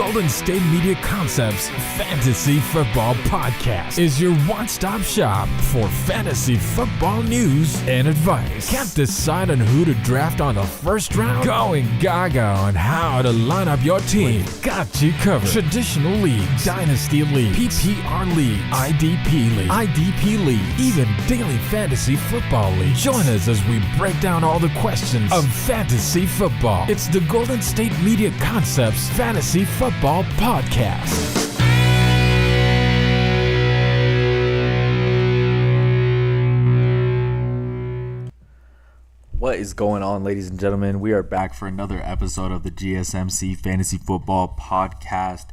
Golden State Media Concepts Fantasy Football Podcast is your one-stop shop for fantasy football news and advice. Can't decide on who to draft on the first round? Going gaga on how to line up your team. We've got you covered. Traditional leagues, dynasty leagues, PPR leagues, IDP league, even daily fantasy football league. Join us as we break down all the questions of fantasy football. It's the Golden State Media Concepts Fantasy Football Podcast. What is going on, ladies and gentlemen? We are back for another episode of the GSMC Fantasy Football Podcast,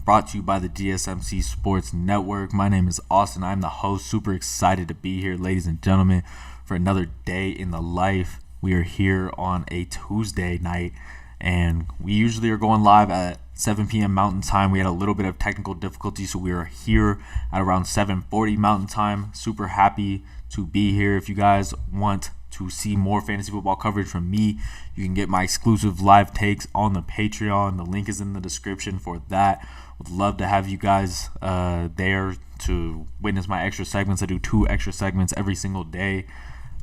brought to you by the GSMC Sports Network. My name is Austin. I'm the host. Super excited to be here, ladies and gentlemen, for another day in the life. We are here on a Tuesday night, and we usually are going live at 7 p.m. Mountain Time. We had a little bit of technical difficulty, so we are here at around 7:40 Mountain Time. Super happy to be here. If you guys want to see more fantasy football coverage from me, you can get my exclusive live takes on the Patreon. The link is in the description for that. Would love to have you guys there to witness my extra segments. I do 2 extra segments every single day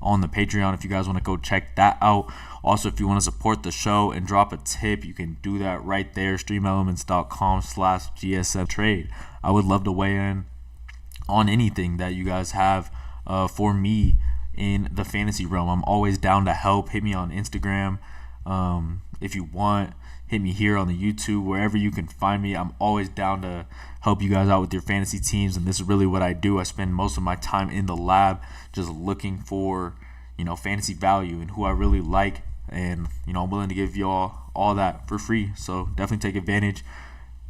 on the Patreon if you guys want to go check that out. Also, if you want to support the show and drop a tip, you can do that right there, streamelements.com/GSMtrade. I would love to weigh in on anything that you guys have for me in the fantasy realm. I'm always down to help. Hit me on Instagram if you want. Hit me here on the YouTube, wherever you can find me. I'm always down to help you guys out with your fantasy teams, and this is really what I do. I spend most of my time in the lab just looking for, fantasy value and who I really like, and, I'm willing to give you all that for free, so definitely take advantage.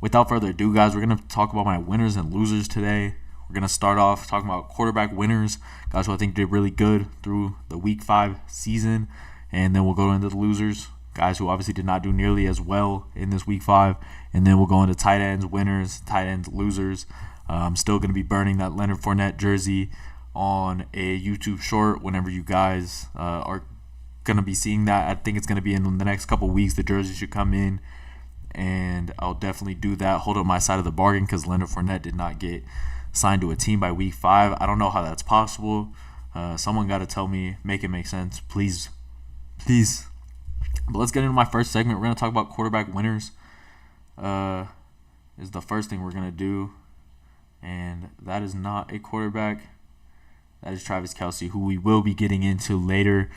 Without further ado, guys, we're going to talk about my winners and losers today. We're going to start off talking about quarterback winners, guys who I think did really good through the Week 5 season, and then we'll go into the losers, guys who obviously did not do nearly as well in this Week 5, and then we'll go into tight ends winners, tight ends losers. I'm still going to be burning that Leonard Fournette jersey on a YouTube short whenever you guys are going to be seeing that. I think it's going to be in the next couple weeks. The jersey should come in, and I'll definitely do that. Hold up my side of the bargain because Leonard Fournette did not get signed to a team by Week 5. I don't know how that's possible. Someone got to tell me, make it make sense, please. But let's get into my first segment. We're going to talk about quarterback winners. Is the first thing we're going to do. And that is not a quarterback. That is Travis Kelce, who we will be getting into later.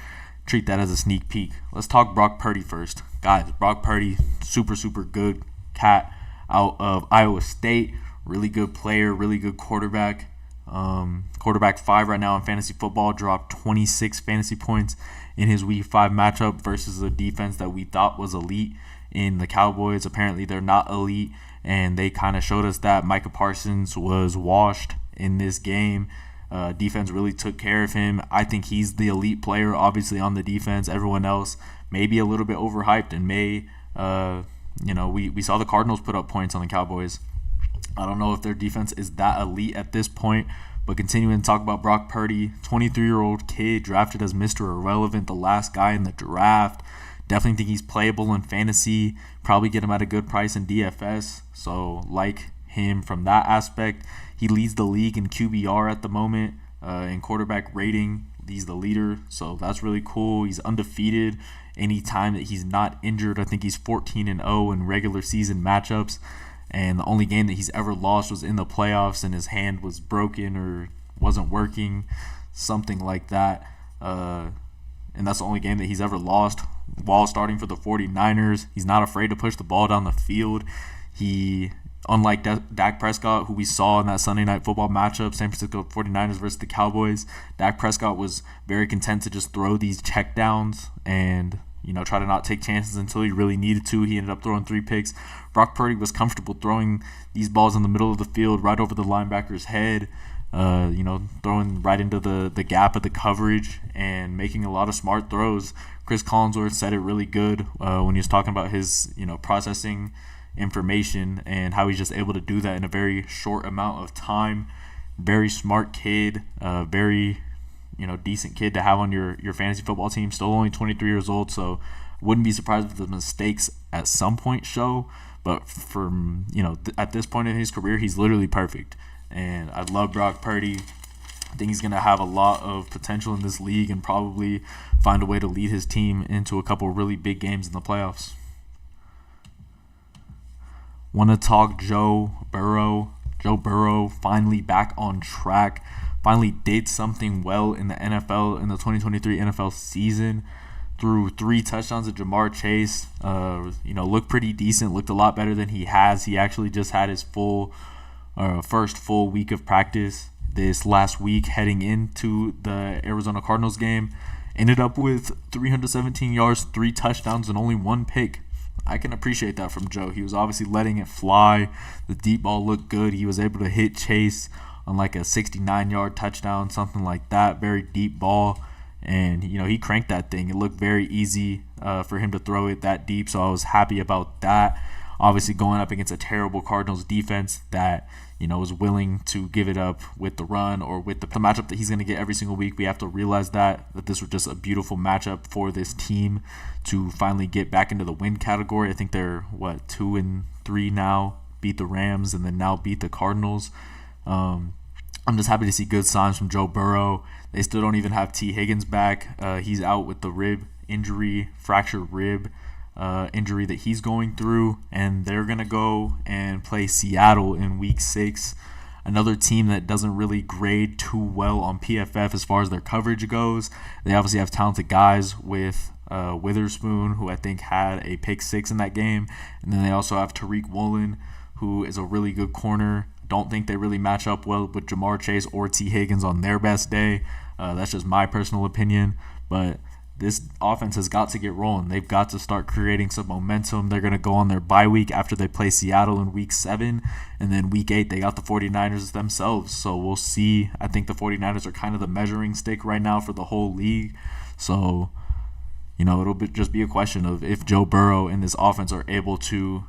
Treat that as a sneak peek. Let's talk Brock Purdy first. Guys, Brock Purdy, super good cat out of Iowa State. Really good player, really good quarterback. Quarterback 5 right now in fantasy football, dropped 26 fantasy points in his Week 5 matchup versus a defense that we thought was elite in the Cowboys. Apparently they're not elite, and they kind of showed us that. Micah Parsons was washed in this game. Defense really took care of him. I think he's the elite player, obviously, on the defense. Everyone else may be a little bit overhyped and may, we saw the Cardinals put up points on the Cowboys. I don't know if their defense is that elite at this point, but continuing to talk about Brock Purdy, 23-year-old kid drafted as Mr. Irrelevant, the last guy in the draft. Definitely think he's playable in fantasy, probably get him at a good price in DFS, so like him from that aspect. He leads the league in QBR at the moment, in quarterback rating. He's the leader, so that's really cool. He's undefeated anytime that he's not injured. I think he's 14-0 in regular season matchups. And the only game that he's ever lost was in the playoffs, and his hand was broken or wasn't working, something like that. And that's the only game that he's ever lost while starting for the 49ers. He's not afraid to push the ball down the field. He, unlike Dak Prescott, who we saw in that Sunday Night Football matchup, San Francisco 49ers versus the Cowboys, Dak Prescott was very content to just throw these checkdowns and try to not take chances until he really needed to. He ended up throwing 3 picks. Brock Purdy was comfortable throwing these balls in the middle of the field, right over the linebacker's head, throwing right into the gap of the coverage and making a lot of smart throws. Chris Collinsworth said it really good when he was talking about his, processing information and how he's just able to do that in a very short amount of time. Very smart kid, very decent kid to have on your fantasy football team. Still only 23 years old, so wouldn't be surprised if the mistakes at some point show. But from, at this point in his career, he's literally perfect. And I love Brock Purdy. I think he's going to have a lot of potential in this league and probably find a way to lead his team into a couple of really big games in the playoffs. Want to talk Joe Burrow. Joe Burrow finally back on track. Finally did something well in the NFL in the 2023 NFL season. Threw 3 touchdowns at Jamar Chase. Looked pretty decent. Looked a lot better than he has. He actually just had his first full week of practice this last week heading into the Arizona Cardinals game. Ended up with 317 yards, 3 touchdowns, and only 1 pick. I can appreciate that from Joe. He was obviously letting it fly. The deep ball looked good. He was able to hit Chase on like a 69-yard touchdown, something like that. Very deep ball. And, he cranked that thing. It looked very easy for him to throw it that deep, so I was happy about that. Obviously going up against a terrible Cardinals defense that, was willing to give it up with the run or with the matchup that he's going to get every single week. We have to realize that this was just a beautiful matchup for this team to finally get back into the win category. I think they're, 2-3 now, beat the Rams and then now beat the Cardinals. I'm just happy to see good signs from Joe Burrow. They still don't even have T. Higgins back. He's out with the rib injury, fractured rib injury that he's going through, and they're going to go and play Seattle in Week 6, another team that doesn't really grade too well on PFF as far as their coverage goes. They obviously have talented guys with Witherspoon, who I think had a pick 6 in that game, and then they also have Tariq Woolen, who is a really good corner. Don't think they really match up well with Jamar Chase or T. Higgins on their best day. That's just my personal opinion, but this offense has got to get rolling. They've got to start creating some momentum. They're going to go on their bye week after they play Seattle in Week 7. And then Week 8, they got the 49ers themselves. So we'll see. I think the 49ers are kind of the measuring stick right now for the whole league. So, it'll just be a question of if Joe Burrow and this offense are able to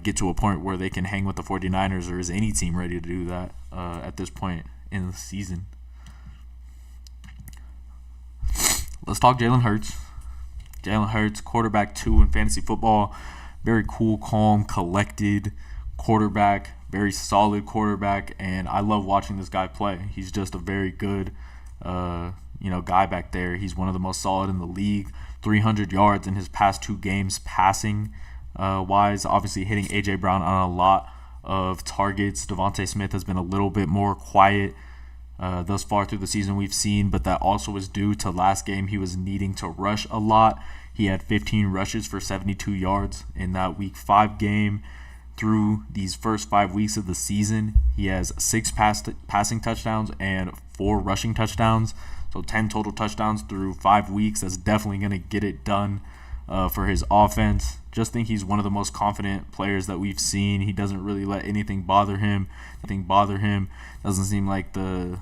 get to a point where they can hang with the 49ers, or is any team ready to do that at this point in the season. Let's talk Jalen Hurts. Jalen Hurts, quarterback 2 in fantasy football. Very cool, calm, collected quarterback. Very solid quarterback, and I love watching this guy play. He's just a very good, guy back there. He's one of the most solid in the league. 300 yards in his past 2 games passing wise. Obviously hitting A.J. Brown on a lot of targets. Devontae Smith has been a little bit more quiet thus far through the season we've seen, but that also was due to last game. He was needing to rush a lot. He had 15 rushes for 72 yards in that Week 5 game. Through these first 5 weeks of the season, he has 6 passing touchdowns and 4 rushing touchdowns, so 10 total touchdowns through 5 weeks. That's definitely going to get it done for his offense. Just think he's one of the most confident players that we've seen. He doesn't really let anything bother him. Doesn't seem like the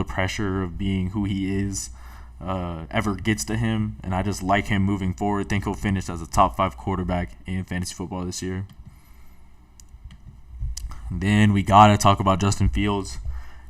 pressure of being who he is ever gets to him. And I just like him moving forward. Think he'll finish as a top 5 quarterback in fantasy football this year. And then we gotta talk about Justin Fields.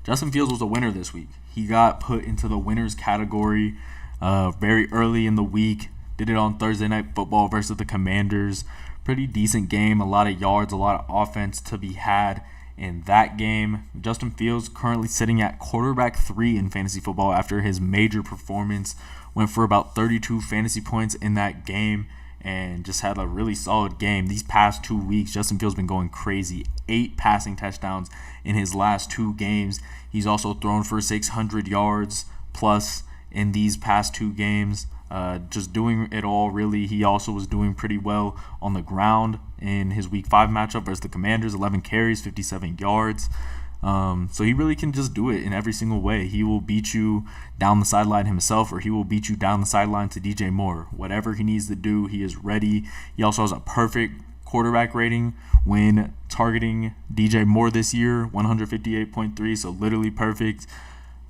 Justin Fields was a winner this week. He got put into the winners category very early in the week. Did it on Thursday Night Football versus the Commanders. Pretty decent game. A lot of yards, a lot of offense to be had in that game. Justin Fields currently sitting at quarterback 3 in fantasy football after his major performance. Went for about 32 fantasy points in that game and just had a really solid game. These past 2 weeks, Justin Fields been going crazy. 8 passing touchdowns in his last 2 games. He's also thrown for 600 yards plus in these past 2 games. Just doing it all, really. He also was doing pretty well on the ground in his Week 5 matchup versus the Commanders. 11 carries, 57 yards. So he really can just do it in every single way. He will beat you down the sideline himself, or he will beat you down the sideline to DJ Moore. Whatever he needs to do, he is ready. He also has a perfect quarterback rating when targeting DJ Moore this year, 158.3, so literally perfect.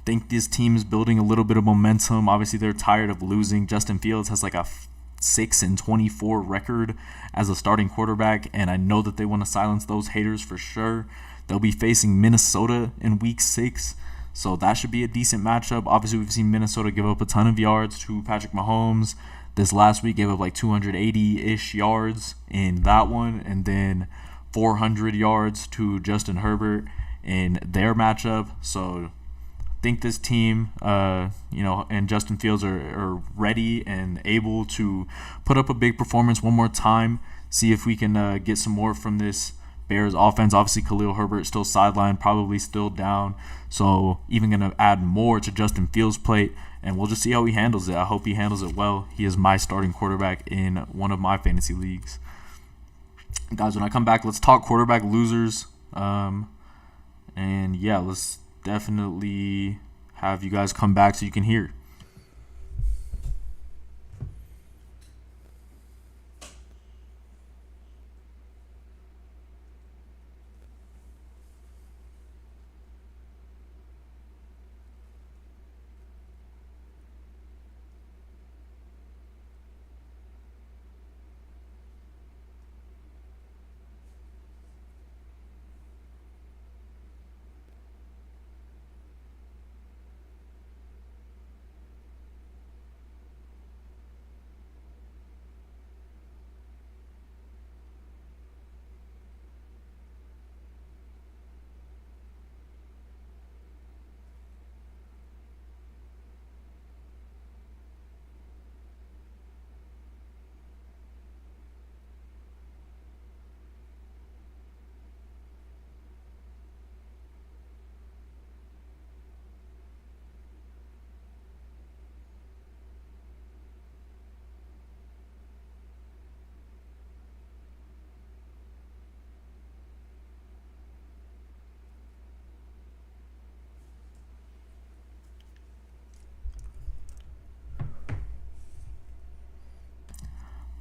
Think this team is building a little bit of momentum. Obviously, they're tired of losing. Justin Fields has like a 6-24 record as a starting quarterback, and I know that they want to silence those haters for sure. They'll be facing Minnesota in Week 6, so that should be a decent matchup. Obviously, we've seen Minnesota give up a ton of yards to Patrick Mahomes. This last week gave up like 280-ish yards in that one, and then 400 yards to Justin Herbert in their matchup. So I think this team, and Justin Fields are ready and able to put up a big performance one more time. See if we can get some more from this Bears offense. Obviously, Khalil Herbert still sidelined, probably still down. So even going to add more to Justin Fields' plate, and we'll just see how he handles it. I hope he handles it well. He is my starting quarterback in one of my fantasy leagues. Guys, when I come back, let's talk quarterback losers. Let's definitely have you guys come back so you can hear.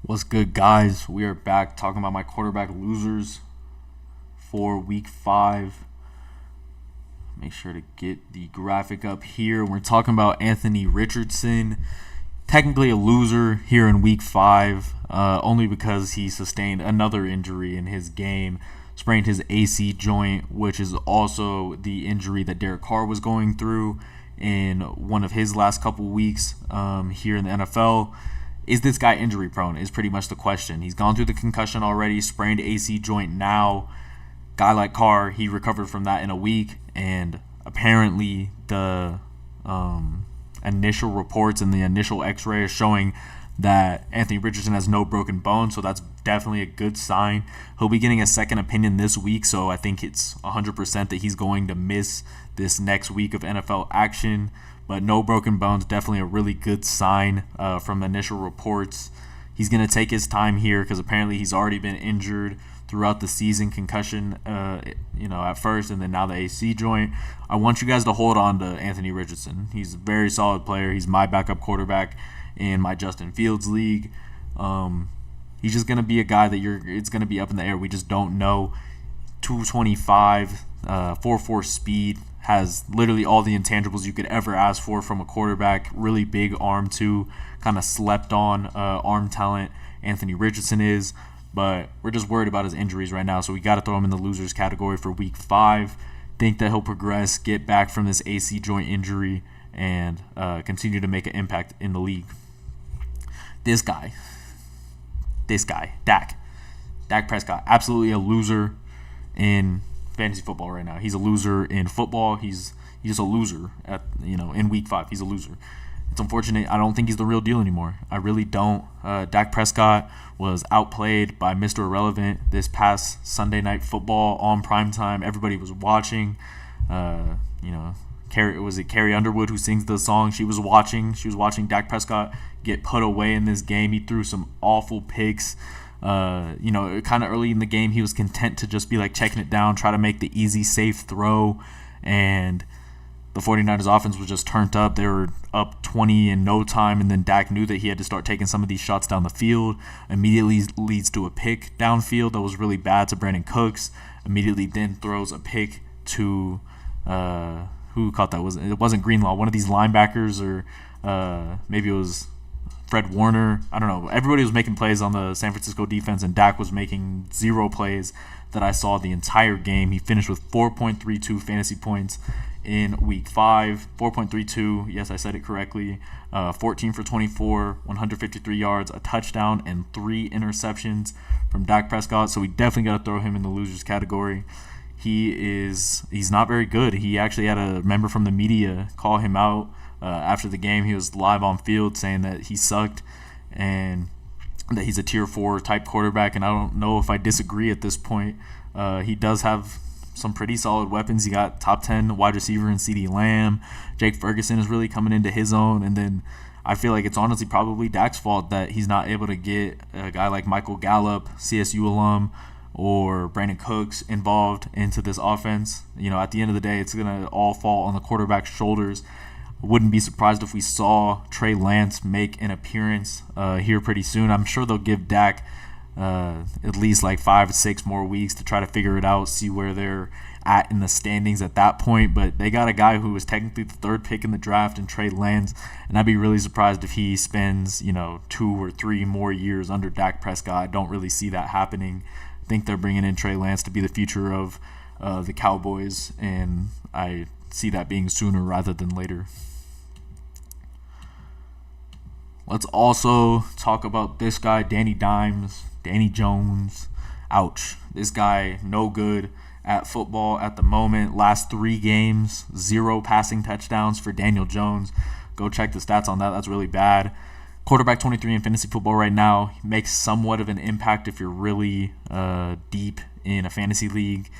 What's good, guys? We are back talking about my quarterback losers for week 5. Make sure to get the graphic up here. We're talking about Anthony Richardson. Technically a loser here in week 5, only because he sustained another injury in his game. Sprained his AC joint, which is also the injury that Derek Carr was going through in one of his last couple weeks here in the NFL. Is this guy injury prone is pretty much the question. He's gone through the concussion already, sprained AC joint now. Guy like Carr, he recovered from that in a week, and apparently the initial reports and the initial x-ray is showing that Anthony Richardson has no broken bones, so that's definitely a good sign. He'll be getting a second opinion this week, so I think it's 100% that he's going to miss this next week of NFL action. But no broken bones, definitely a really good sign from initial reports. He's going to take his time here because apparently he's already been injured throughout the season, concussion, at first, and then now the AC joint. I want you guys to hold on to Anthony Richardson. He's a very solid player. He's my backup quarterback in my Justin Fields league. He's just going to be a guy that it's going to be up in the air. We just don't know. 225, 4.4 speed. Has literally all the intangibles you could ever ask for from a quarterback. Really big arm too, kind of slept on arm talent Anthony Richardson is, but we're just worried about his injuries right now, so we got to throw him in the losers category for week 5. Think that he'll progress, get back from this AC joint injury, and continue to make an impact in the league. This guy, Dak Prescott, absolutely a loser in fantasy football right now. He's a loser in football. He's just a loser in week 5. He's a loser. It's unfortunate. I don't think he's the real deal anymore. I really don't. Dak Prescott was outplayed by Mr. Irrelevant this past Sunday Night Football on primetime. Everybody was watching. Carrie Underwood who sings the song? She was watching Dak Prescott get put away in this game. He threw some awful picks. Kind of early in the game, he was content to just be like checking it down, try to make the easy, safe throw, and the 49ers offense was just turned up. They were up 20 in no time, and then Dak knew that he had to start taking some of these shots down the field. Immediately leads to a pick downfield that was really bad to Brandon Cooks. Immediately then throws a pick to who caught that? It wasn't Greenlaw, one of these linebackers, or maybe it was Fred Warner. I don't know. Everybody was making plays on the San Francisco defense, and Dak was making 0 plays that I saw the entire game. He finished with 4.32 fantasy points in week 5, 4.32. Yes, I said it correctly. 14 for 24, 153 yards, a touchdown, and 3 interceptions from Dak Prescott. So we definitely got to throw him in the losers category. He's not very good. He actually had a member from the media call him out after the game. He was live on field saying that he sucked and that he's a tier 4 type quarterback, and I don't know if I disagree at this point. He does have some pretty solid weapons. He got top 10 wide receiver in CeeDee Lamb. Jake Ferguson is really coming into his own, and then I feel like it's honestly probably Dak's fault that he's not able to get a guy like Michael Gallup, CSU alum, or Brandon Cooks involved into this offense. At the end of the day, it's going to all fall on the quarterback's shoulders. Wouldn't be surprised if we saw Trey Lance make an appearance here pretty soon. I'm sure they'll give Dak at least like 5 or 6 more weeks to try to figure it out, see where they're at in the standings at that point. But they got a guy who was technically the 3rd pick in the draft in Trey Lance, and I'd be really surprised if he spends 2 or 3 more years under Dak Prescott. I don't really see that happening. I think they're bringing in Trey Lance to be the future of the Cowboys, and I see that being sooner rather than later. Let's also talk about this guy, Danny Jones. Ouch. This guy, no good at football at the moment. Last 3 games, 0 passing touchdowns for Daniel Jones. Go check the stats on that. That's really bad. Quarterback 23 in fantasy football right now. He makes somewhat of an impact if you're really deep in a fantasy league.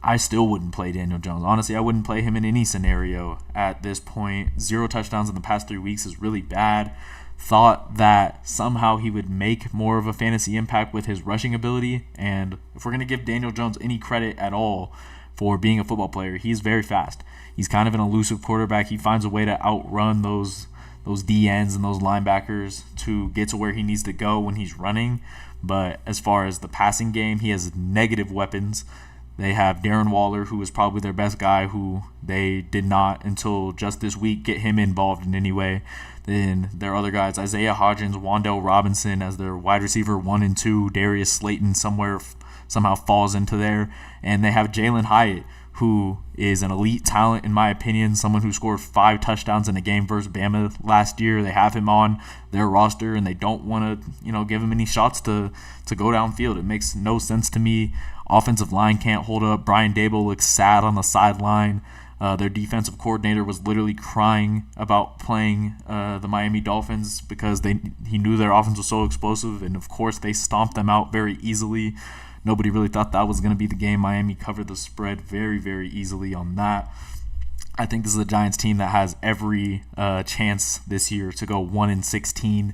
I still wouldn't play Daniel Jones. Honestly, I wouldn't play him in any scenario at this point. 0 touchdowns in the past 3 weeks is really bad. Thought that somehow he would make more of a fantasy impact with his rushing ability, and if we're going to give Daniel Jones any credit at all for being a football player, he's very fast. He's kind of an elusive quarterback. He finds a way to outrun those DNs and those linebackers to get to where he needs to go when he's running, but as far as the passing game, he has negative weapons. They have Darren Waller, who is probably their best guy, who they did not, until just this week, get him involved in any way. Then their other guys, Isaiah Hodgins, Wan'Dale Robinson as their wide receiver 1 and 2. Darius Slayton somehow falls into there. And they have Jalen Hyatt, who is an elite talent, in my opinion, someone who scored 5 touchdowns in a game versus Bama last year. They have him on their roster, and they don't want to give him any shots to go downfield. It makes no sense to me. Offensive line can't hold up. Brian Daboll looks sad on the sideline. Their defensive coordinator was literally crying about playing the Miami Dolphins because he knew their offense was so explosive, and of course they stomped them out very easily. Nobody really thought that was going to be the game. Miami covered the spread very, very easily on that. I think this is a Giants team that has every chance this year to go 1-16.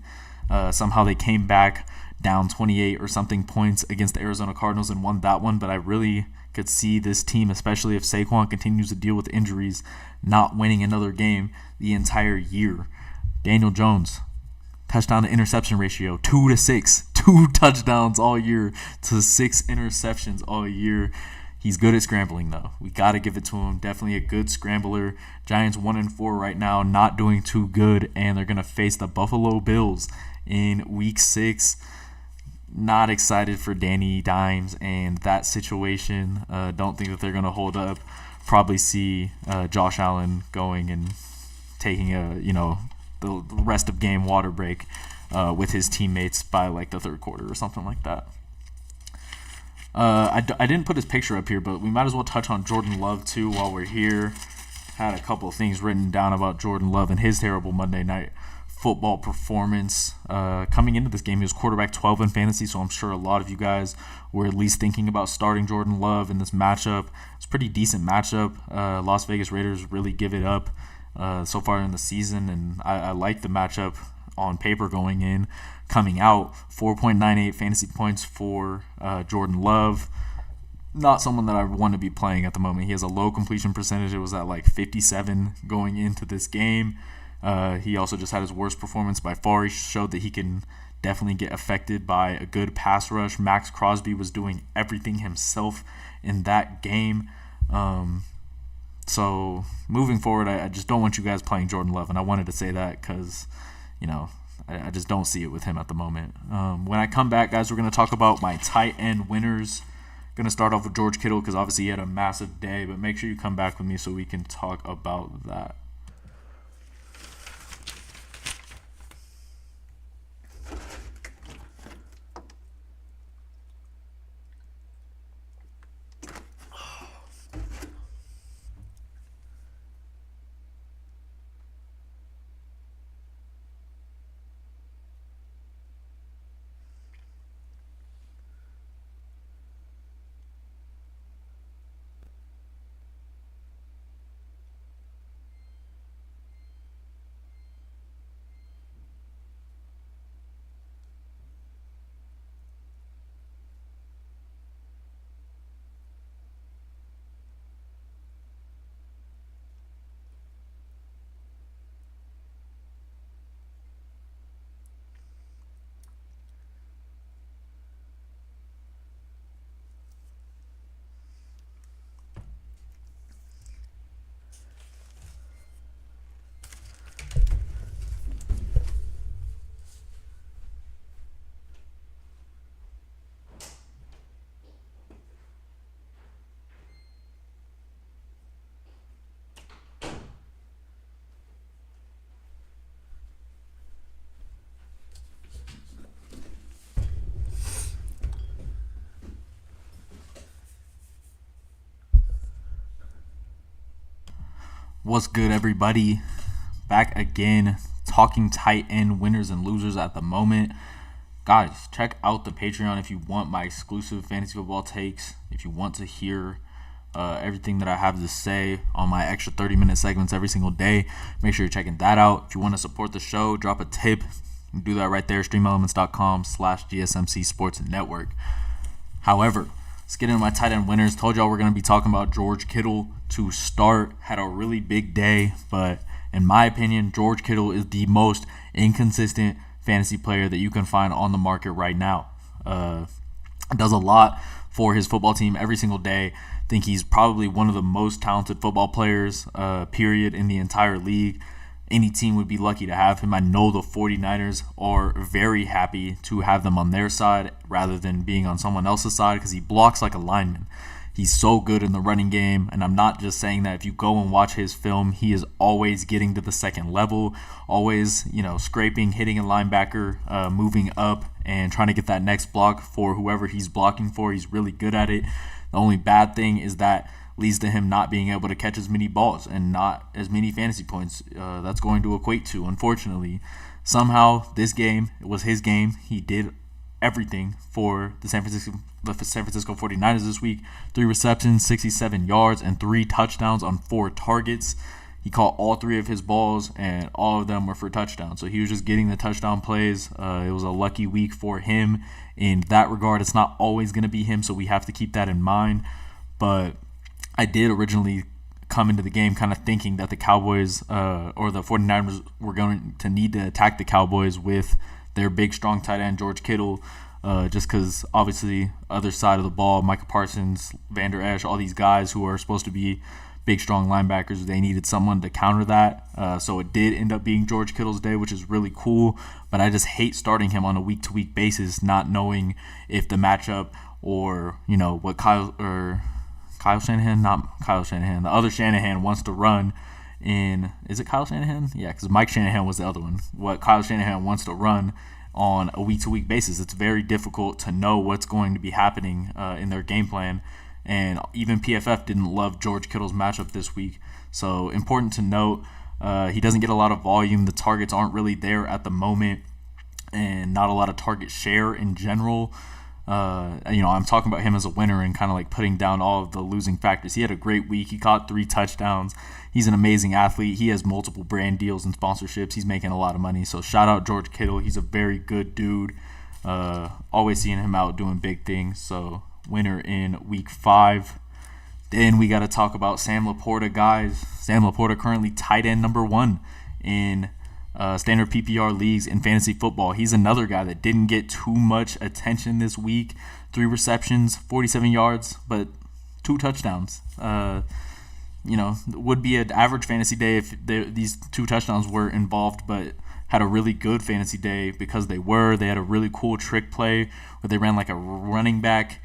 Somehow they came back down 28 or something points against the Arizona Cardinals and won that one, but I really could see this team, especially if Saquon continues to deal with injuries, not winning another game the entire year. Daniel Jones, touchdown to interception ratio 2-6, 2 touchdowns all year to 6 interceptions all year. He's good at scrambling, though. We got to give it to him. Definitely a good scrambler. Giants 1-4 right now, not doing too good, and they're going to face the Buffalo Bills in Week 6. Not excited for Danny Dimes and that situation. Don't think that they're going to hold up. Probably see Josh Allen going and taking the rest of game water break with his teammates by like the 3rd quarter or something like that. I didn't put his picture up here, but we might as well touch on Jordan Love too while we're here. Had a couple of things written down about Jordan Love and his terrible Monday night football performance. Coming into this game, he was quarterback 12 in fantasy, so I'm sure a lot of you guys were at least thinking about starting Jordan Love in this matchup. It's a pretty decent matchup. Las Vegas Raiders really give it up so far in the season, and I like the matchup on paper going in. Coming out, 4.98 fantasy points for Jordan Love. Not someone that I want to be playing at the moment. He has a low completion percentage. It was at like 57 going into this game. He also just had his worst performance by far. He showed that he can definitely get affected by a good pass rush. Max Crosby was doing everything himself in that game. So moving forward, I just don't want you guys playing Jordan Love, and I wanted to say that because, I just don't see it with him at the moment. When I come back, guys, we're going to talk about my tight end winners Going to start off with George Kittle because obviously he had a massive day, but make sure you come back with me so we can talk about that. What's good, everybody? Back again, talking tight end winners and losers at the moment. Guys, check out the Patreon if you want my exclusive fantasy football takes. If you want to hear everything that I have to say on my extra 30-minute segments every single day, make sure you're checking that out. If you want to support the show, drop a tip. You can do that right there, streamelements.com/gsmcsportsnetwork. However, let's get into my tight end winners. Told y'all we're going to be talking about George Kittle to start. Had a really big day, but in my opinion, George Kittle is the most inconsistent fantasy player that you can find on the market right now. Does a lot for his football team every single day. Think he's probably one of the most talented football players, period, in the entire league. Any team would be lucky to have him. I know the 49ers are very happy to have them on their side rather than being on someone else's side because he blocks like a lineman. He's so good in the running game, and I'm not just saying that. If you go and watch his film, he is always getting to the second level, always, scraping, hitting a linebacker, moving up, and trying to get that next block for whoever he's blocking for. He's really good at it. The only bad thing is that leads to him not being able to catch as many balls and not as many fantasy points that's going to equate to, unfortunately. Somehow, this game, it was his game. He did everything for the San Francisco 49ers this week. 3 receptions, 67 yards, and 3 touchdowns on 4 targets. He caught all 3 of his balls, and all of them were for touchdowns. So he was just getting the touchdown plays. It was a lucky week for him in that regard. It's not always going to be him, so we have to keep that in mind. But I did originally come into the game kind of thinking that the Cowboys or the 49ers were going to need to attack the Cowboys with their big, strong tight end, George Kittle, just because obviously other side of the ball, Micah Parsons, Van Der Esch, all these guys who are supposed to be big, strong linebackers, they needed someone to counter that. So it did end up being George Kittle's day, which is really cool. But I just hate starting him on a week-to-week basis, not knowing if the matchup or, what Kyle Shanahan? Not Kyle Shanahan. The other Shanahan wants to run in – is it Kyle Shanahan? Yeah, because Mike Shanahan was the other one. What Kyle Shanahan wants to run on a week-to-week basis. It's very difficult to know what's going to be happening in their game plan. And even PFF didn't love George Kittle's matchup this week. So important to note, he doesn't get a lot of volume. The targets aren't really there at the moment and not a lot of target share in general. I'm talking about him as a winner and kind of like putting down all of the losing factors. He had a great week. He caught 3 touchdowns. He's an amazing athlete. He has multiple brand deals and sponsorships. He's making a lot of money. So shout out George Kittle. He's a very good dude. Always seeing him out doing big things. So winner in week 5. Then we got to talk about Sam Laporta, guys. Sam Laporta currently tight end number 1 in standard PPR leagues in fantasy football. He's another guy that didn't get too much attention this week. 3 receptions, 47 yards, but 2 touchdowns. Would be an average fantasy day if these 2 touchdowns were involved, but had a really good fantasy day because they had a really cool trick play where they ran like a running back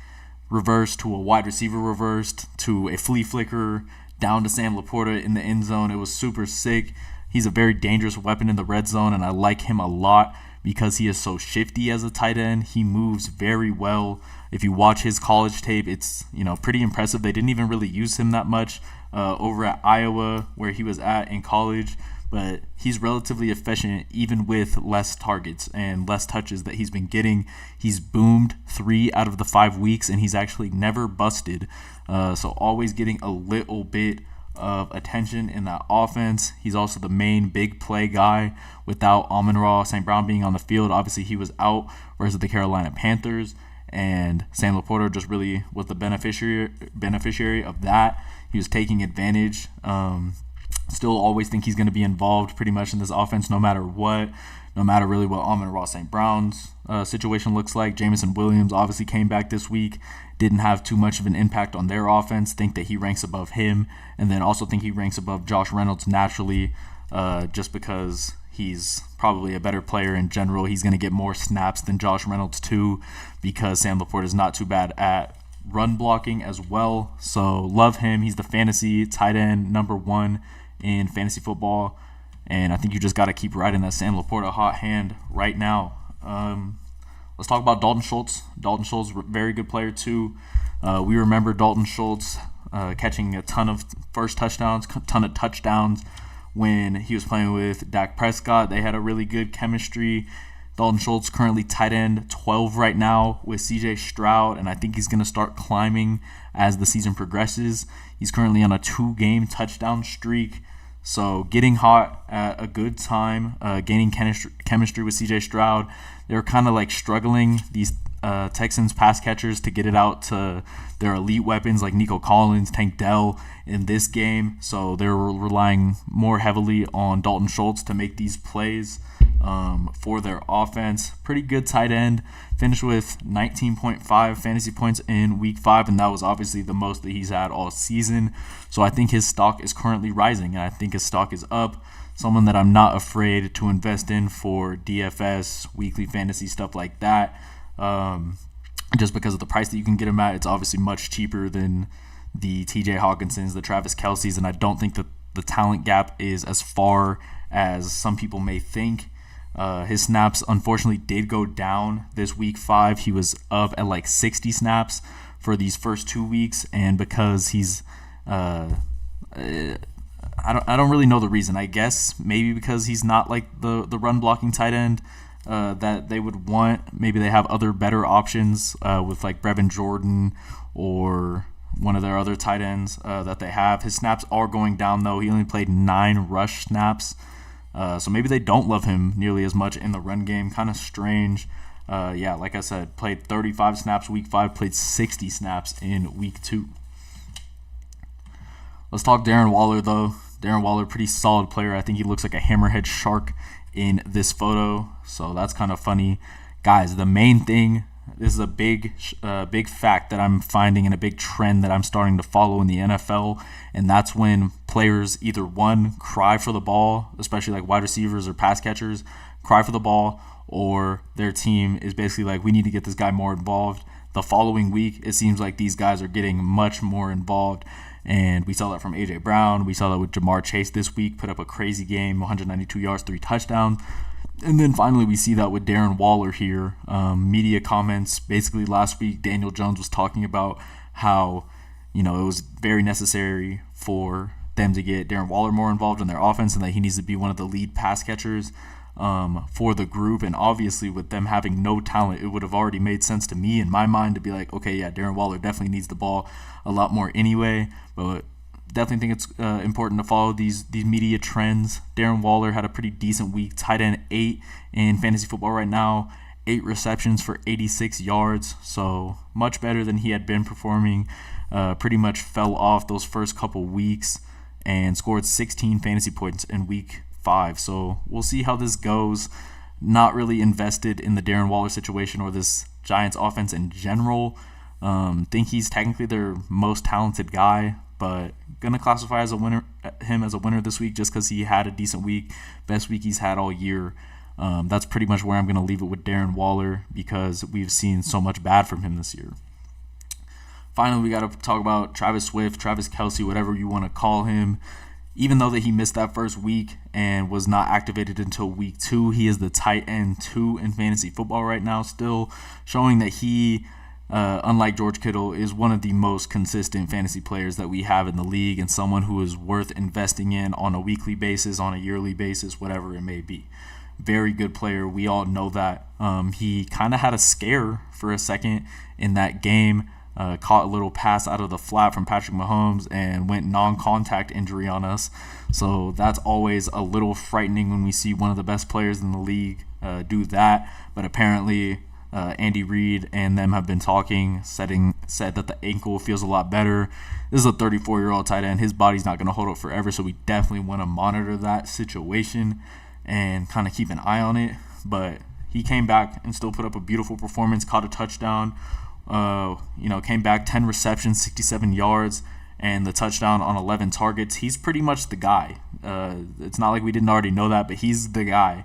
reverse to a wide receiver reversed to a flea flicker down to Sam Laporta in the end zone. It was super sick. He's a very dangerous weapon in the red zone, and I like him a lot because he is so shifty as a tight end. He moves very well. If you watch his college tape, it's pretty impressive. They didn't even really use him that much over at Iowa, where he was at in college, but he's relatively efficient even with less targets and less touches that he's been getting. He's boomed 3 out of the 5 weeks, and he's actually never busted. So always getting a little bit of attention in that offense. He's also the main big play guy without Amon-Ra St. Brown being on the field. Obviously, he was out versus the Carolina Panthers, and Sam Laporta just really was the beneficiary of that. He was taking advantage. Still always think he's going to be involved pretty much in this offense no matter what. No matter really what Amon-Ra St. Brown's situation looks like. Jameson Williams obviously came back this week. Didn't have too much of an impact on their offense. Think that he ranks above him. And then also think he ranks above Josh Reynolds naturally just because he's probably a better player in general. He's going to get more snaps than Josh Reynolds too because Sam Laporta is not too bad at run blocking as well. So love him. He's the fantasy tight end number 1 in fantasy football. And I think you just got to keep riding that Sam Laporta hot hand right now. Let's talk about Dalton Schultz. Dalton Schultz, very good player too. We remember Dalton Schultz catching a ton of touchdowns when he was playing with Dak Prescott. They had a really good chemistry. Dalton Schultz currently tight end 12 right now with CJ Stroud, and I think he's going to start climbing as the season progresses. He's currently on a 2-game touchdown streak. So getting hot at a good time, gaining chemistry with CJ Stroud. They were kind of like struggling, these Texans pass catchers, to get it out to their elite weapons like Nico Collins, Tank Dell in this game. So they were relying more heavily on Dalton Schultz to make these plays for their offense. Pretty good tight end. Finished with 19.5 fantasy points in week 5, and that was obviously the most that he's had all season. So I think his stock is currently rising, and I think his stock is up. Someone that I'm not afraid to invest in for DFS, weekly fantasy, stuff like that. Just because of the price that you can get him at, it's obviously much cheaper than the TJ Hawkinsons, the Travis Kelce's, and I don't think that the talent gap is as far as some people may think. His snaps, unfortunately, did go down this week 5. He was up at like 60 snaps for these first 2 weeks, and because he's I don't really know the reason. I guess maybe because he's not like the run blocking tight end that they would want. Maybe they have other better options with like Brevin Jordan or one of their other tight ends that they have. His snaps are going down though. He only played 9 rush snaps. So maybe they don't love him nearly as much in the run game. Kind of strange. Like I said, played 35 snaps week 5, played 60 snaps in week 2. Let's talk Darren Waller, though. Darren Waller, pretty solid player. I think he looks like a hammerhead shark in this photo, so that's kind of funny. Guys, the main thing, this is a big fact that I'm finding and a big trend that I'm starting to follow in the NFL, and that's when players either, one, cry for the ball, especially like wide receivers or pass catchers, cry for the ball, or their team is basically like, we need to get this guy more involved. The following week, it seems like these guys are getting much more involved. And we saw that from A.J. Brown. We saw that with Jamar Chase this week, put up a crazy game, 192 yards, 3 touchdowns. And then finally we see that with Darren Waller here. Media comments, basically last week, Daniel Jones was talking about how, it was very necessary for them to get Darren Waller more involved in their offense and that he needs to be one of the lead pass catchers for the group. And obviously with them having no talent, it would have already made sense to me in my mind to be like, okay, yeah, Darren Waller definitely needs the ball a lot more anyway, but definitely think it's important to follow these media trends. Darren Waller had a pretty decent week, tight end 8 in fantasy football right now, 8 receptions for 86 yards, so much better than he had been performing. Pretty much fell off those first couple weeks and scored 16 fantasy points in week 5, so we'll see how this goes. Not really invested in the Darren Waller situation or this Giants offense in general. Think he's technically their most talented guy, but gonna classify him as a winner this week just because he had a decent week, best week he's had all year. That's pretty much where I'm gonna leave it with Darren Waller because we've seen so much bad from him this year. finally, we got to talk about Travis Swift, Travis Kelce, whatever you want to call him. Even though that he missed that first week and was not activated until week 2, he is the tight end 2 in fantasy football right now, still showing that he, unlike George Kittle, is one of the most consistent fantasy players that we have in the league, and someone who is worth investing in on a weekly basis, on a yearly basis, whatever it may be. Very good player. We all know that. He kind of had a scare for a second in that game. Caught a little pass out of the flat from Patrick Mahomes and went non-contact injury on us. So that's always a little frightening when we see one of the best players in the league do that. But apparently Andy Reid and them have been talking, said that the ankle feels a lot better. This is a 34-year-old tight end. His body's not going to hold up forever, so we definitely want to monitor that situation and kind of keep an eye on it. But he came back and still put up a beautiful performance, caught a touchdown. Came back 10 receptions, 67 yards, and the touchdown on 11 targets. He's pretty much the guy. It's not like we didn't already know that, but he's the guy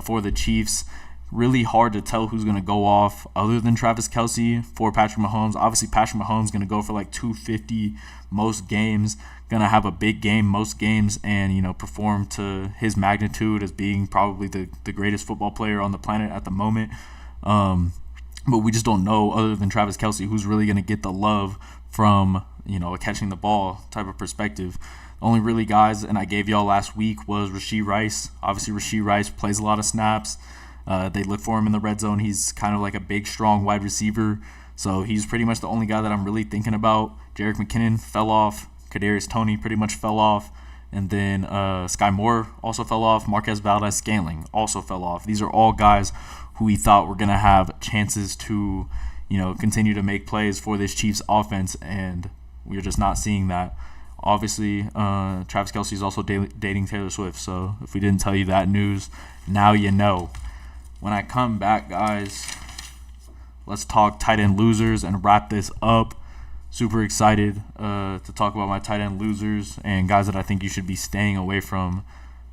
for the Chiefs. Really hard to tell who's going to go off other than Travis Kelce for Patrick Mahomes. Obviously, Patrick Mahomes is going to go for like 250 most games, going to have a big game most games, and, perform to his magnitude as being probably the greatest football player on the planet at the moment. But we just don't know, other than Travis Kelce, who's really going to get the love from, a catching the ball type of perspective. The only really guys, and I gave y'all last week, was Rashee Rice. Obviously, Rashee Rice plays a lot of snaps. They look for him in the red zone. He's kind of like a big, strong wide receiver. So he's pretty much the only guy that I'm really thinking about. Jerick McKinnon fell off. Kadarius Toney pretty much fell off. And then Sky Moore also fell off. Marquez Valdes-Scantling also fell off. These are all guys who we thought were going to have chances to, continue to make plays for this Chiefs offense, and we're just not seeing that. Obviously, Travis Kelce is also dating Taylor Swift, so if we didn't tell you that news, now you know. When I come back, guys, let's talk tight end losers and wrap this up. Super excited to talk about my tight end losers and guys that I think you should be staying away from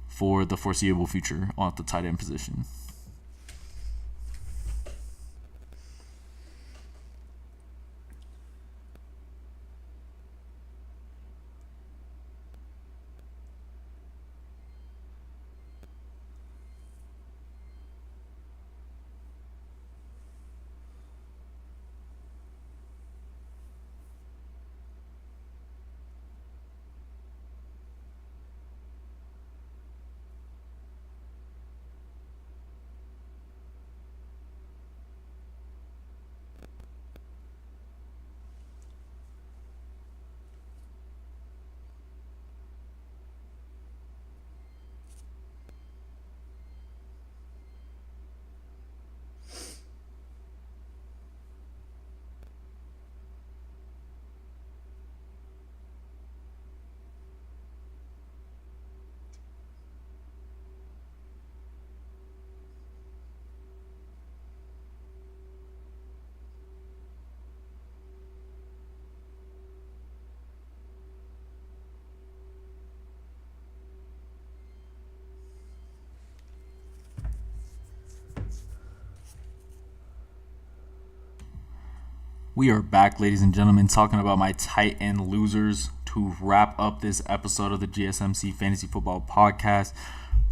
for the foreseeable future on the tight end position. We are back, ladies and gentlemen, talking about my tight end losers to wrap up this episode of the GSMC Fantasy Football Podcast,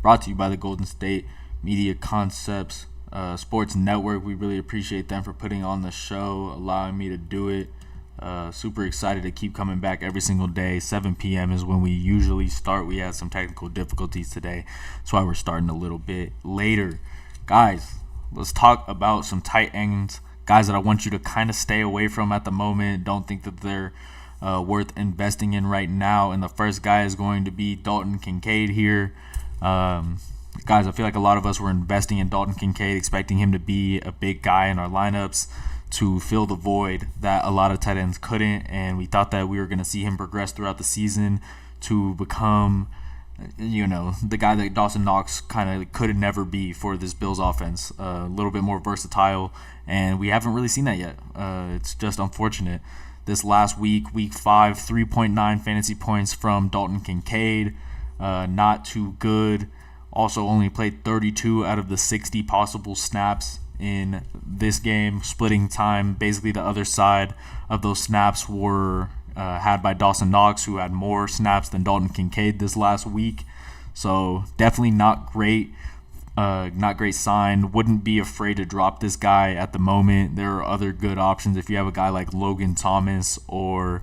brought to you by the Golden State Media Concepts Sports Network. We really appreciate them for putting on the show, allowing me to do it. Super excited to keep coming back every single day. 7 p.m. is when we usually start. We had some technical difficulties today. That's why we're starting a little bit later. Guys, let's talk about some tight ends. Guys that I want you to kind of stay away from at the moment. Don't think that they're worth investing in right now. And the first guy is going to be Dalton Kincaid here. Guys, I feel like a lot of us were investing in Dalton Kincaid, expecting him to be a big guy in our lineups to fill the void that a lot of tight ends couldn't. And we thought that we were going to see him progress throughout the season to become, the guy that Dawson Knox kind of could never be for this Bills offense. A little bit more versatile, and we haven't really seen that yet. It's just unfortunate. This last week, week 5, 3.9 fantasy points from Dalton Kincaid. Not too good. Also only played 32 out of the 60 possible snaps in this game, splitting time. Basically, the other side of those snaps were had by Dawson Knox, who had more snaps than Dalton Kincaid this last week. So definitely not great. Not great sign. Wouldn't be afraid to drop this guy at the moment. There are other good options if you have a guy like Logan Thomas or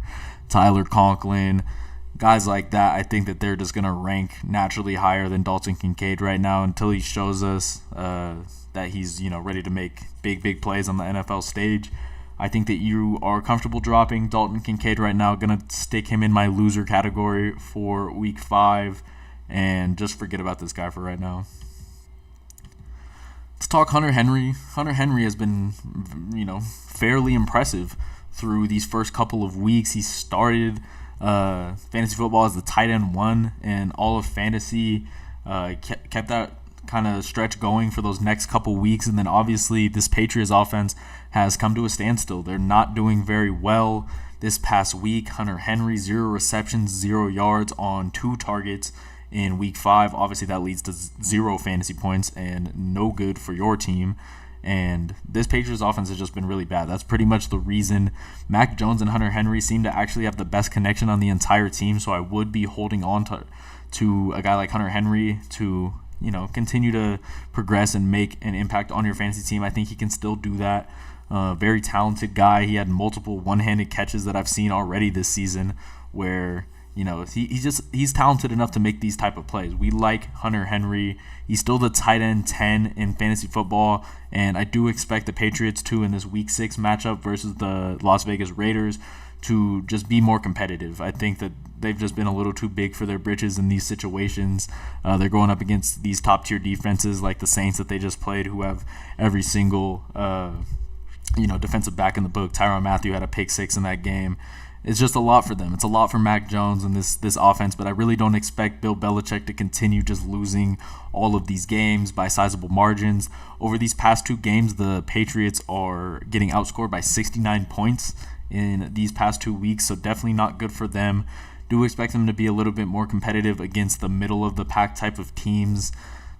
Tyler Conklin. Guys like that, I think that they're just going to rank naturally higher than Dalton Kincaid right now until he shows us that he's ready to make big plays on the NFL stage. I think that you are comfortable dropping Dalton Kincaid right now. Going to stick him in my loser category for week 5 and just forget about this guy for right now. Let's talk Hunter Henry. Hunter Henry has been, fairly impressive through these first couple of weeks. He started fantasy football as the tight end 1, and all of fantasy kept that kind of stretch going for those next couple weeks. And then obviously this Patriots offense has come to a standstill. They're not doing very well this past week. Hunter Henry, 0 receptions, 0 yards on 2 targets in week 5. Obviously that leads to 0 fantasy points and no good for your team. And this Patriots offense has just been really bad. That's pretty much the reason Mac Jones and Hunter Henry seem to actually have the best connection on the entire team. So I would be holding on to a guy like Hunter Henry to continue to progress and make an impact on your fantasy team. I think he can still do that. Very talented guy. He had multiple one-handed catches that I've seen already this season where he's talented enough to make these type of plays. We like Hunter Henry. He's still the tight end 10 in fantasy football, and I do expect the Patriots to, in this week 6 matchup versus the Las Vegas Raiders, to just be more competitive. I think that they've just been a little too big for their britches in these situations. They're going up against these top-tier defenses like the Saints that they just played, who have every single defensive back in the book. Tyrann Mathieu had a pick 6 in that game. It's just a lot for them. It's a lot for Mac Jones and this offense, but I really don't expect Bill Belichick to continue just losing all of these games by sizable margins. Over these past 2 games, the Patriots are getting outscored by 69 points in these past 2 weeks, so definitely not good for them. Do expect them to be a little bit more competitive against the middle-of-the-pack type of teams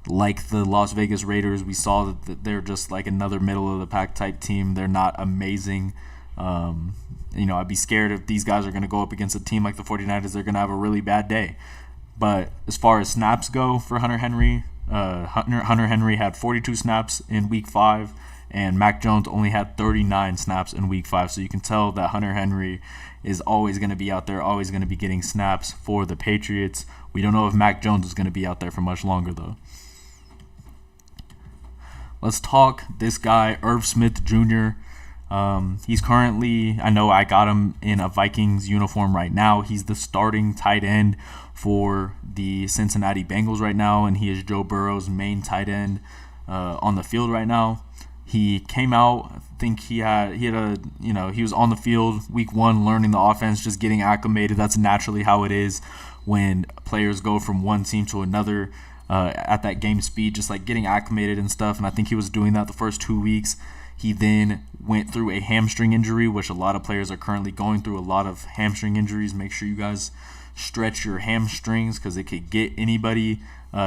like the Las Vegas Raiders. We saw that they're just like another middle-of-the-pack type team. They're not amazing. I'd be scared if these guys are going to go up against a team like the 49ers. They're going to have a really bad day. But as far as snaps go for Hunter Henry, Hunter Henry had 42 snaps in week 5, and Mac Jones only had 39 snaps in week 5. So you can tell that Hunter Henry is always going to be out there, always going to be getting snaps for the Patriots. We don't know if Mac Jones is going to be out there for much longer, though. Let's talk this guy, Irv Smith Jr. He's currently, I know I got him in a Vikings uniform right now. He's the starting tight end for the Cincinnati Bengals right now, and he is Joe Burrow's main tight end on the field right now. He came out, I think he was on the field week 1 learning the offense, just getting acclimated. That's naturally how it is when players go from one team to another at that game speed, just like getting acclimated and stuff. And I think he was doing that the first 2 weeks. He then went through a hamstring injury, which a lot of players are currently going through, a lot of hamstring injuries. Make sure you guys stretch your hamstrings because it could get anybody.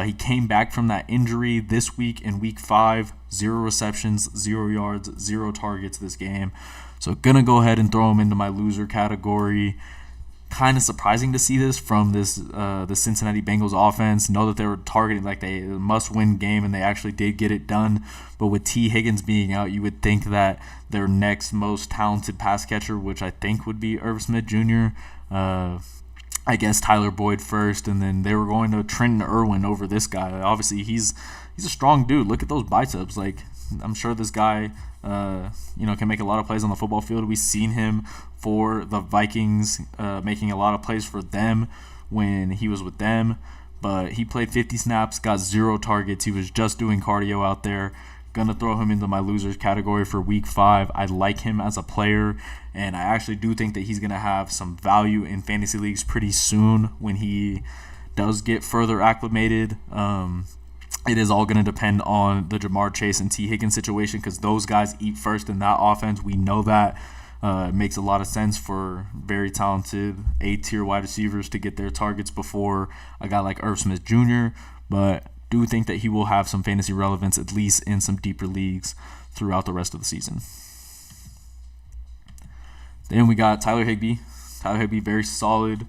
He came back from that injury this week in week 5, 0 receptions, 0 yards, 0 targets this game. So going to go ahead and throw him into my loser category. Kind of surprising to see this from the Cincinnati Bengals offense. Know that they were targeting like a must-win game, and they actually did get it done. But with T. Higgins being out, you would think that their next most talented pass catcher, which I think would be Irv Smith Jr., I guess Tyler Boyd first, and then they were going to Trenton Irwin over this guy. Obviously, he's a strong dude. Look at those biceps. Like, I'm sure this guy can make a lot of plays on the football field. We've seen him for the Vikings making a lot of plays for them when he was with them. But he played 50 snaps, got 0 targets. He was just doing cardio out there. Gonna throw him into my losers category for week 5. I like him as a player, and I actually do think that he's gonna have some value in fantasy leagues pretty soon when he does get further acclimated. It is all going to depend on the Jamar Chase and T. Higgins situation because those guys eat first in that offense. We know that. It makes a lot of sense for very talented A-tier wide receivers to get their targets before a guy like Irv Smith Jr., but do think that he will have some fantasy relevance, at least in some deeper leagues. throughout the rest of the season. Then we got Tyler Higbee. Tyler Higbee, very solid,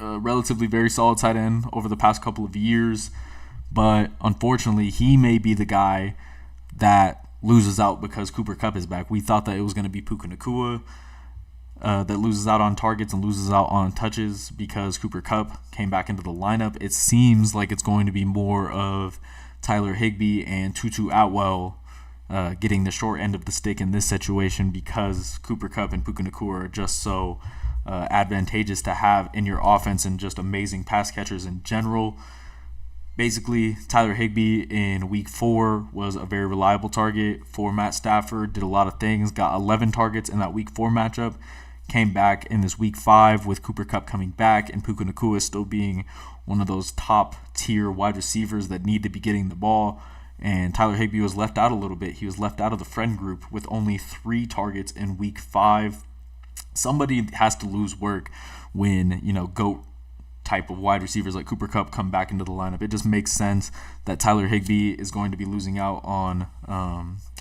relatively very solid tight end over the past couple of years. But unfortunately, he may be the guy that loses out because Cooper Kupp is back. We thought that it was going to be Puka Nacua that loses out on targets and loses out on touches because Cooper Kupp came back into the lineup. It seems like it's going to be more of Tyler Higbee and Tutu Atwell getting the short end of the stick in this situation because Cooper Kupp and Puka Nacua are just so advantageous to have in your offense and just amazing pass catchers in general. Basically, Tyler Higbee in Week 4 was a very reliable target for Matt Stafford, did a lot of things, got 11 targets in that Week 4 matchup, came back in this Week 5 with Cooper Kupp coming back and Puka Nacua still being one of those top-tier wide receivers that need to be getting the ball. And Tyler Higbee was left out a little bit. He was left out of the friend group with only 3 targets in Week 5. Somebody has to lose work when, GOAT type of wide receivers like Cooper Kupp come back into the lineup. It just makes sense that Tyler Higbee is going to be losing out on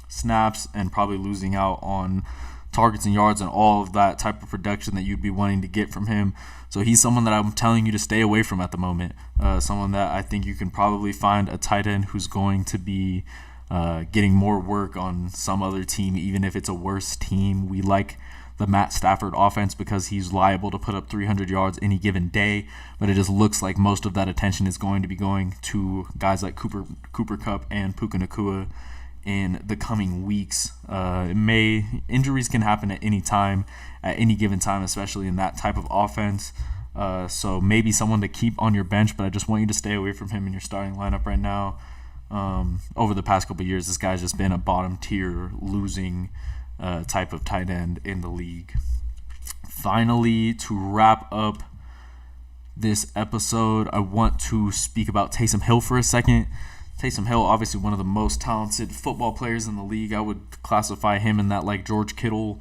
snaps and probably losing out on targets and yards and all of that type of production that you'd be wanting to get from him. So he's someone that I'm telling you to stay away from at the moment. Someone that I think you can probably find a tight end who's going to be getting more work on some other team, even if it's a worse team. We like the Matt Stafford offense because he's liable to put up 300 yards any given day, but it just looks like most of that attention is going to be going to guys like Cooper Kupp and Puka Nacua in the coming weeks. Injuries can happen at any time, at any given time, especially in that type of offense. So maybe someone to keep on your bench, but I just want you to stay away from him in your starting lineup right now. Over the past couple of years, this guy's just been a bottom tier losing type of tight end in the league. Finally, to wrap up this episode, I want to speak about Taysom Hill for a second. Taysom Hill, obviously one of the most talented football players in the league. I would classify him in that like George Kittle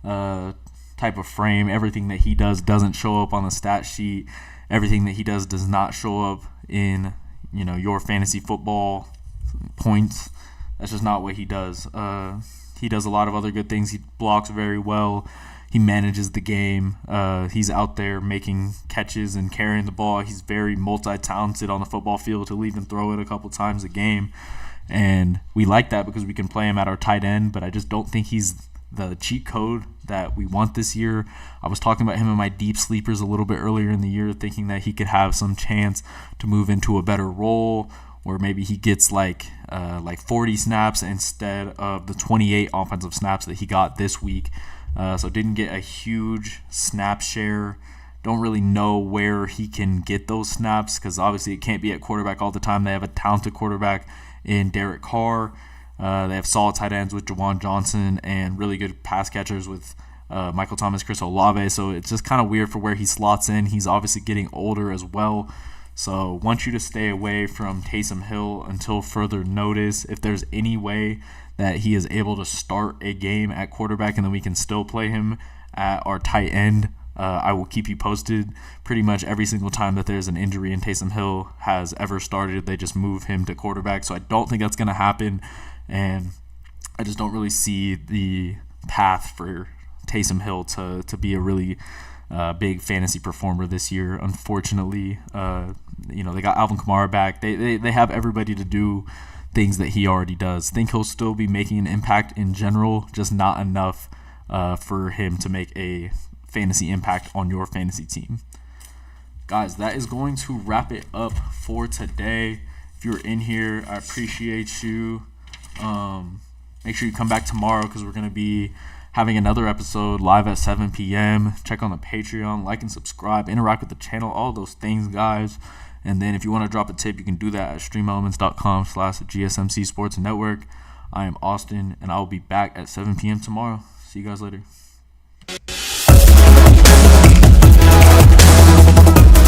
type of frame. Everything that he does doesn't show up on the stat sheet. Everything that he does not show up in your fantasy football points. That's just not what he does. He does a lot of other good things. He blocks very well. He manages the game. He's out there making catches and carrying the ball. He's very multi-talented on the football field. He'll even throw it a couple times a game. And we like that because we can play him at our tight end, but I just don't think he's the cheat code that we want this year. I was talking about him in my deep sleepers a little bit earlier in the year, thinking that he could have some chance to move into a better role, where maybe he gets like 40 snaps instead of the 28 offensive snaps that he got this week. So didn't get a huge snap share. Don't really know where he can get those snaps because obviously it can't be at quarterback all the time. They have a talented quarterback in Derek Carr. They have solid tight ends with Jawan Johnson and really good pass catchers with Michael Thomas, Chris Olave. So it's just kind of weird for where he slots in. He's obviously getting older as well. So want you to stay away from Taysom Hill until further notice. If there's any way that he is able to start a game at quarterback and then we can still play him at our tight end, I will keep you posted. Pretty much every single time that there's an injury and Taysom Hill has ever started, they just move him to quarterback. So I don't think that's going to happen. And I just don't really see the path for Taysom Hill to be a really big fantasy performer this year. Unfortunately, they got Alvin Kamara back. They have everybody to do things that he already does. Think he'll still be making an impact in general, just not enough for him to make a fantasy impact on your fantasy team. Guys, that is going to wrap it up for today. If you're in here, I appreciate you. Make sure you come back tomorrow because we're going to be having another episode live at 7 p.m. Check on the Patreon, like and subscribe, interact with the channel, all those things, guys. And then if you want to drop a tip, you can do that at streamelements.com/GSMC Sports Network. I am Austin, and I will be back at 7 p.m. tomorrow. See you guys later.